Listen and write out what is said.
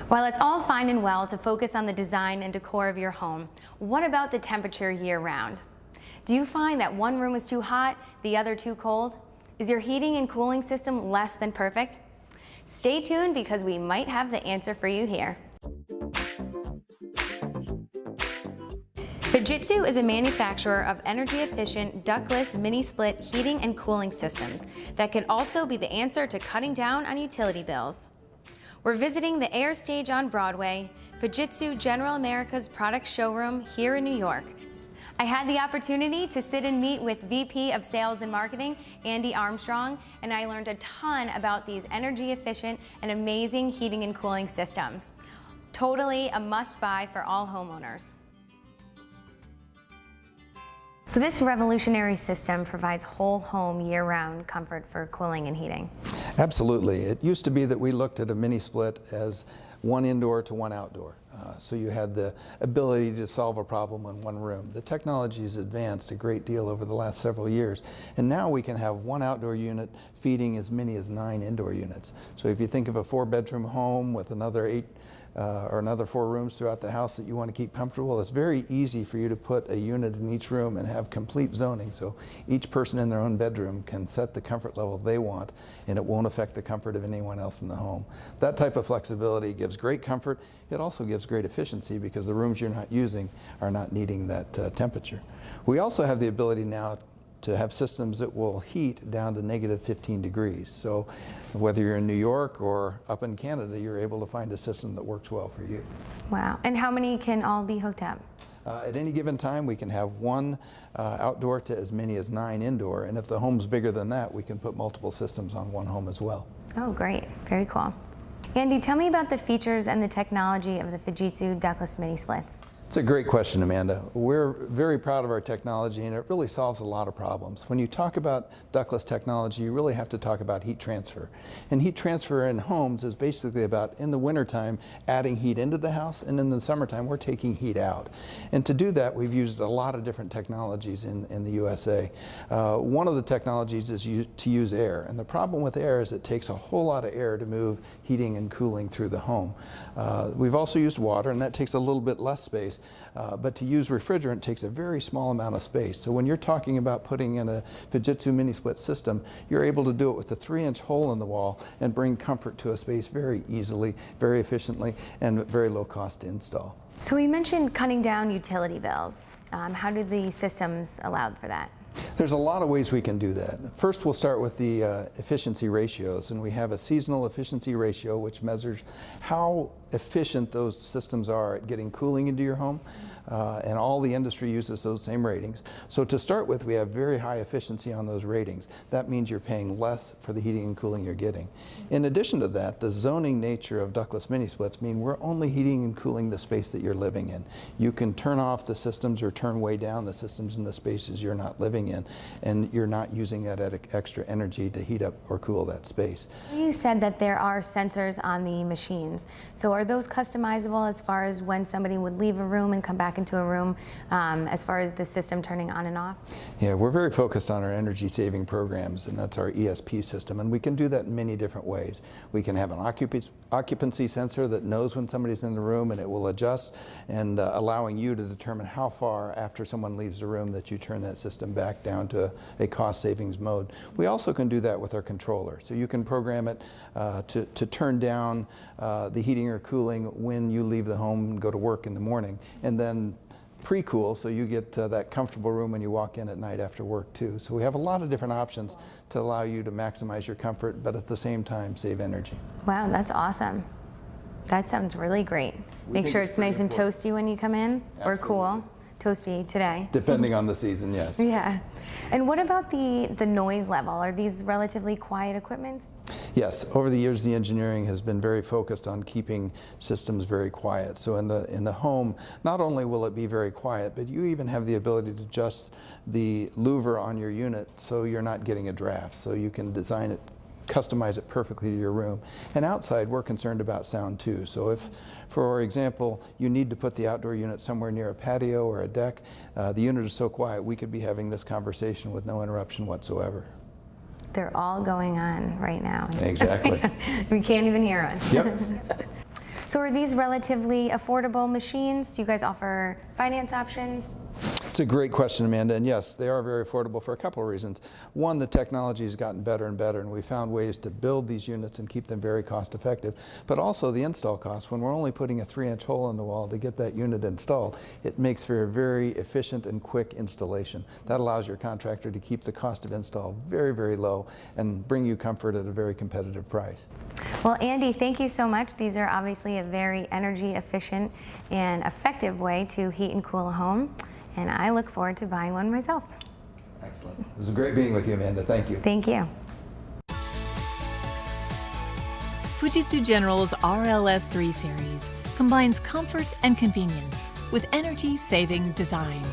While it's all fine and well to focus on the design and decor of your home, what about the temperature year-round? Do you find that one room is too hot, the other too cold? Is your heating and cooling system less than perfect? Stay tuned because we might have the answer for you here. Fujitsu is a manufacturer of energy-efficient ductless mini-split heating and cooling systems that could also be the answer to cutting down on utility bills. We're visiting the Air Stage on Broadway, Fujitsu General America's product showroom here in New York. I had the opportunity to sit and meet with VP of Sales and Marketing, Andy Armstrong, and I learned a ton about these energy-efficient and amazing heating and cooling systems. Totally a must-buy for all homeowners. So this revolutionary system provides whole home year-round comfort for cooling and heating. Absolutely. It used to be that we looked at a mini split as one indoor to one outdoor. So you had the ability to solve a problem in one room. The technology has advanced a great deal over the last several years, and now we can have one outdoor unit feeding as many as 9 indoor units. So if you think of a 4-bedroom home with another 8 or another 4 rooms throughout the house that you want to keep comfortable, it's very easy for you to put a unit in each room and have complete zoning. So each person in their own bedroom can set the comfort level they want, and it won't affect the comfort of anyone else in the home. That type of flexibility gives great comfort. It also gives great efficiency because the rooms you're not using are not needing that temperature. We also have the ability now to have systems that will heat down to -15 degrees. So whether you're in New York or up in Canada, you're able to find a system that works well for you. Wow. And how many can all be hooked up? At any given time, we can have one outdoor to as many as 9 indoor. And if the home's bigger than that, we can put multiple systems on one home as well. Oh, great. Very cool. Andy, tell me about the features and the technology of the Fujitsu ductless mini splits. It's a great question, Amanda. We're very proud of our technology, and it really solves a lot of problems. When you talk about ductless technology, you really have to talk about heat transfer. And heat transfer in homes is basically about, in the wintertime, adding heat into the house, and in the summertime, we're taking heat out. And to do that, we've used a lot of different technologies in the USA. One of the technologies is to use air. And the problem with air is it takes a whole lot of air to move heating and cooling through the home. We've also used water, and that takes a little bit less space. But to use refrigerant takes a very small amount of space. So when you're talking about putting in a Fujitsu mini split system, you're able to do it with a 3-inch hole in the wall and bring comfort to a space very easily, very efficiently, and very low cost to install. So we mentioned cutting down utility bills. How do the systems allow for that? There's a lot of ways we can do that. First, we'll start with the efficiency ratios, and we have a seasonal efficiency ratio which measures how efficient those systems are at getting cooling into your home, and all the industry uses those same ratings. So to start with, we have very high efficiency on those ratings. That means you're paying less for the heating and cooling you're getting. In addition to that, the zoning nature of ductless mini splits mean we're only heating and cooling the space that you're living in. You can turn off the systems or turn way down the systems in the spaces you're not living in, and you're not using that extra energy to heat up or cool that space. You said that there are sensors on the machines. So are those customizable as far as when somebody would leave a room and come back into a room, as far as the system turning on and off? Yeah, we're very focused on our energy saving programs, and that's our ESP system, and we can do that in many different ways. We can have an occupancy sensor that knows when somebody's in the room, and it will adjust, and allowing you to determine how far after someone leaves the room that you turn that system back down to a cost savings mode. We also can do that with our controller. So you can program it to turn down the heating or cooling when you leave the home and go to work in the morning, and then pre-cool so you get that comfortable room when you walk in at night after work too. So we have a lot of different options to allow you to maximize your comfort, but at the same time save energy. Wow, that's awesome. That sounds really great. Make sure it's nice and toasty when you come in, or cool. Toasty today. Depending on the season, yes. Yeah. And what about the noise level? Are these relatively quiet equipments? Yes, over the years the engineering has been very focused on keeping systems very quiet. So in the home, not only will it be very quiet, but you even have the ability to adjust the louver on your unit so you're not getting a draft. So you can design it, customize it perfectly to your room. And outside, we're concerned about sound too. So if, for example, you need to put the outdoor unit somewhere near a patio or a deck, the unit is so quiet, we could be having this conversation with no interruption whatsoever. They're all going on right now. Exactly. We can't even hear us. Yep. So are these relatively affordable machines? Do you guys offer finance options? It's a great question, Amanda, and yes, they are very affordable for a couple of reasons. One, the technology has gotten better and better, and we found ways to build these units and keep them very cost effective. But also the install cost. When we're only putting a 3-inch hole in the wall to get that unit installed, it makes for a very efficient and quick installation. That allows your contractor to keep the cost of install very, very low and bring you comfort at a very competitive price. Well, Andy, thank you so much. These are obviously a very energy efficient and effective way to heat and cool a home, and I look forward to buying one myself. Excellent. It was great being with you, Amanda. Thank you. Thank you. Fujitsu General's RLS 3 series combines comfort and convenience with energy-saving design.